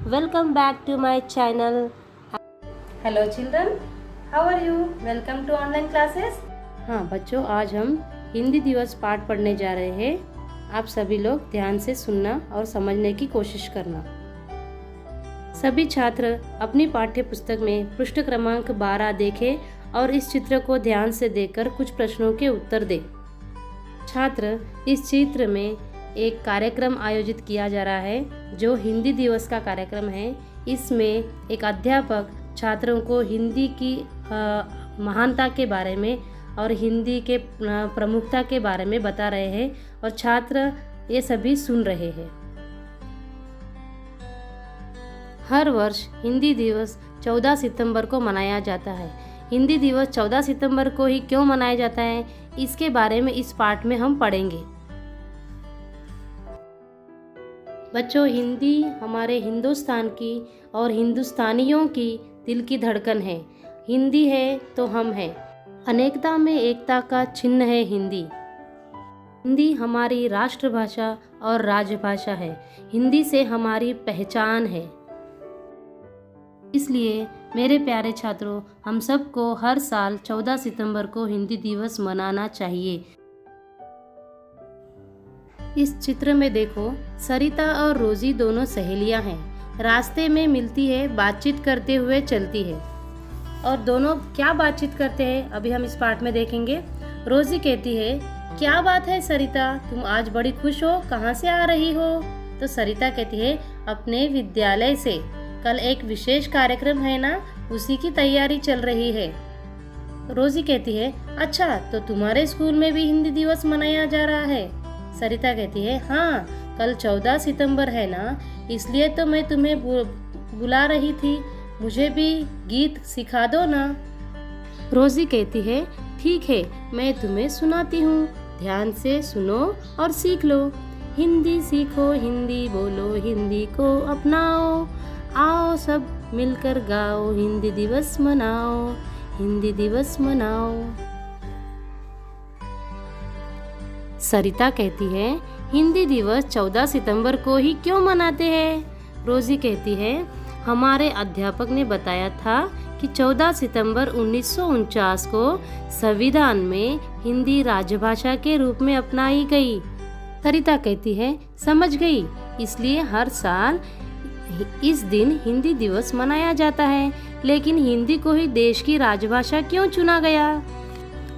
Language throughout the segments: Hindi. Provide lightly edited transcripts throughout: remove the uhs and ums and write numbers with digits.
Welcome back to my channel. Hello children, how are you? Welcome to online classes. हाँ बच्चों, आज हम हिंदी दिवस पाठ पढ़ने जा रहे हैं। आप सभी लोग ध्यान से सुनना और समझने की कोशिश करना। सभी छात्र अपनी पाठ्य पुस्तक में पृष्ठ क्रमांक 12 देखें और इस चित्र को ध्यान से देखकर कुछ प्रश्नों के उत्तर दें। छात्र, इस चित्र में एक कार्यक्रम आयोजित किया जा रहा है जो हिंदी दिवस का कार्यक्रम है। इसमें एक अध्यापक छात्रों को हिंदी की महानता के बारे में और हिंदी के प्रमुखता के बारे में बता रहे हैं और छात्र ये सभी सुन रहे हैं। हर वर्ष हिंदी दिवस 14 सितंबर को मनाया जाता है। हिंदी दिवस 14 सितंबर को ही क्यों मनाया जाता है, इसके बारे में इस पाठ में हम पढ़ेंगे। बच्चों, हिंदी हमारे हिंदुस्तान की और हिंदुस्तानियों की दिल की धड़कन है। हिंदी है तो हम हैं। अनेकता में एकता का चिन्ह है हिंदी। हिंदी हमारी राष्ट्रभाषा और राजभाषा है। हिंदी से हमारी पहचान है। इसलिए मेरे प्यारे छात्रों, हम सबको हर साल 14 सितंबर को हिंदी दिवस मनाना चाहिए। इस चित्र में देखो, सरिता और रोजी दोनों सहेलियां हैं। रास्ते में मिलती है, बातचीत करते हुए चलती है। और दोनों क्या बातचीत करते हैं अभी हम इस पाठ में देखेंगे। रोजी कहती है, क्या बात है सरिता, तुम आज बड़ी खुश हो, कहाँ से आ रही हो? तो सरिता कहती है, अपने विद्यालय से। कल एक विशेष कार्यक्रम है ना, उसी की तैयारी चल रही है। रोजी कहती है, अच्छा तो तुम्हारे स्कूल में भी हिंदी दिवस मनाया जा रहा है? सरिता कहती है, हाँ, कल 14 सितंबर है ना, इसलिए तो मैं तुम्हें बुला रही थी। मुझे भी गीत सिखा दो ना। रोजी कहती है, ठीक है, मैं तुम्हें सुनाती हूँ, ध्यान से सुनो और सीख लो। हिंदी सीखो, हिंदी बोलो, हिंदी को अपनाओ, आओ सब मिलकर गाओ, हिंदी दिवस मनाओ, हिंदी दिवस मनाओ। सरिता कहती है, हिंदी दिवस 14 सितंबर को ही क्यों मनाते हैं? रोजी कहती है, हमारे अध्यापक ने बताया था कि 14 सितंबर 1949 को संविधान में हिंदी राजभाषा के रूप में अपनाई गई। सरिता कहती है, समझ गई, इसलिए हर साल इस दिन हिंदी दिवस मनाया जाता है। लेकिन हिंदी को ही देश की राजभाषा क्यों चुना गया?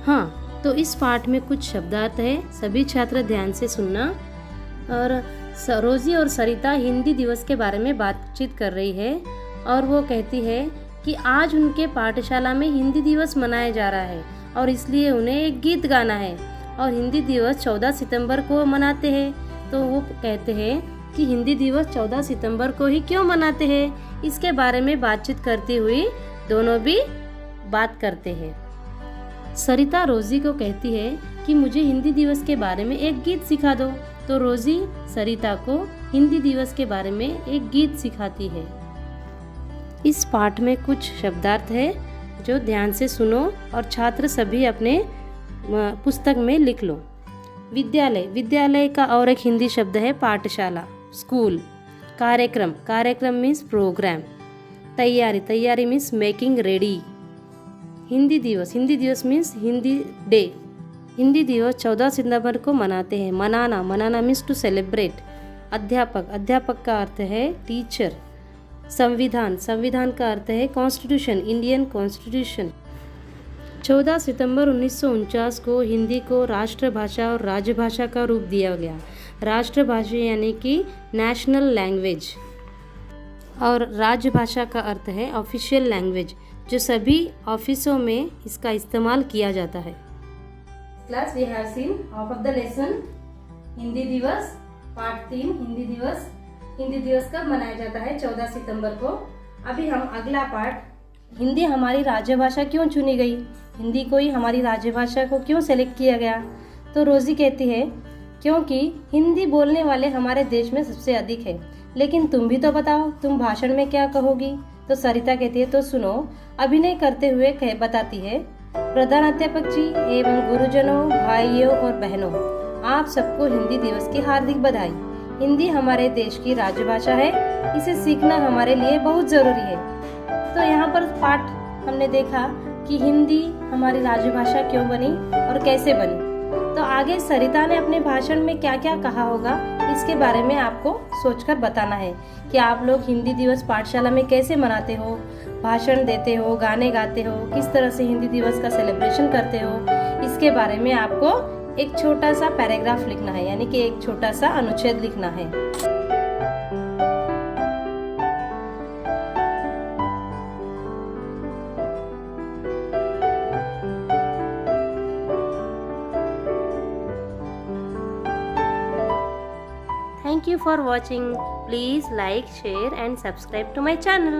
हाँ, तो इस पाठ में कुछ शब्दार्थ है, सभी छात्र ध्यान से सुनना। और रोजी और सरिता हिंदी दिवस के बारे में बातचीत कर रही है और वो कहती है कि आज उनके पाठशाला में हिंदी दिवस मनाया जा रहा है और इसलिए उन्हें एक गीत गाना है और हिंदी दिवस 14 सितंबर को मनाते हैं। तो वो कहते हैं कि हिंदी दिवस 14 सितंबर को ही क्यों मनाते हैं, इसके बारे में बातचीत करती हुई दोनों भी बात करते हैं। सरिता रोजी को कहती है कि मुझे हिंदी दिवस के बारे में एक गीत सिखा दो। तो रोजी सरिता को हिंदी दिवस के बारे में एक गीत सिखाती है। इस पाठ में कुछ शब्दार्थ है जो ध्यान से सुनो और छात्र सभी अपने पुस्तक में लिख लो। विद्यालय, विद्यालय का और एक हिंदी शब्द है पाठशाला, स्कूल। कार्यक्रम, कार्यक्रम मीन्स प्रोग्राम। तैयारी, तैयारी मीन्स मेकिंग रेडी। हिंदी दिवस, हिंदी दिवस मीन्स हिंदी डे। हिंदी दिवस 14 सितंबर को मनाते हैं। मनाना, मनाना मीन्स टू सेलिब्रेट। अध्यापक, अध्यापक का अर्थ है टीचर। संविधान, संविधान का अर्थ है कॉन्स्टिट्यूशन, इंडियन कॉन्स्टिट्यूशन। 14 सितंबर 1949 को हिंदी को राष्ट्रभाषा और राजभाषा का रूप दिया गया। राष्ट्रभाषा यानी कि नेशनल लैंग्वेज और राजभाषा का अर्थ है ऑफिशियल लैंग्वेज, जो सभी ऑफिसों में इसका इस्तेमाल किया जाता है। Class we have seen half of the lesson Hindi Diwas, part 3 Hindi दिवस। हिंदी दिवस कब मनाया जाता है? 14 सितंबर को। अभी हम अगला पार्ट, हिंदी हमारी राजभाषा क्यों चुनी गई, हिंदी को ही हमारी राजभाषा को क्यों सेलेक्ट किया गया? तो रोजी कहती है, क्योंकि हिंदी बोलने वाले हमारे देश में सबसे अधिक है। लेकिन तुम भी तो बताओ, तुम भाषण में क्या कहोगी? तो सरिता कहती है, तो सुनो। अभिनय करते हुए बताती है, प्रधानाध्यापक जी एवं गुरुजनों, भाइयों और बहनों, आप सबको हिंदी दिवस की हार्दिक बधाई। हिंदी हमारे देश की राजभाषा है, इसे सीखना हमारे लिए बहुत ज़रूरी है। तो यहाँ पर पाठ हमने देखा कि हिंदी हमारी राजभाषा क्यों बनी और कैसे बनी। तो आगे सरिता ने अपने भाषण में क्या क्या कहा होगा, इसके बारे में आपको सोचकर बताना है कि आप लोग हिंदी दिवस पाठशाला में कैसे मनाते हो, भाषण देते हो, गाने गाते हो, किस तरह से हिंदी दिवस का सेलिब्रेशन करते हो। इसके बारे में आपको एक छोटा सा पैराग्राफ लिखना है, यानी कि एक छोटा सा अनुच्छेद लिखना है। Thank you for watching. Please like, share and subscribe to my channel.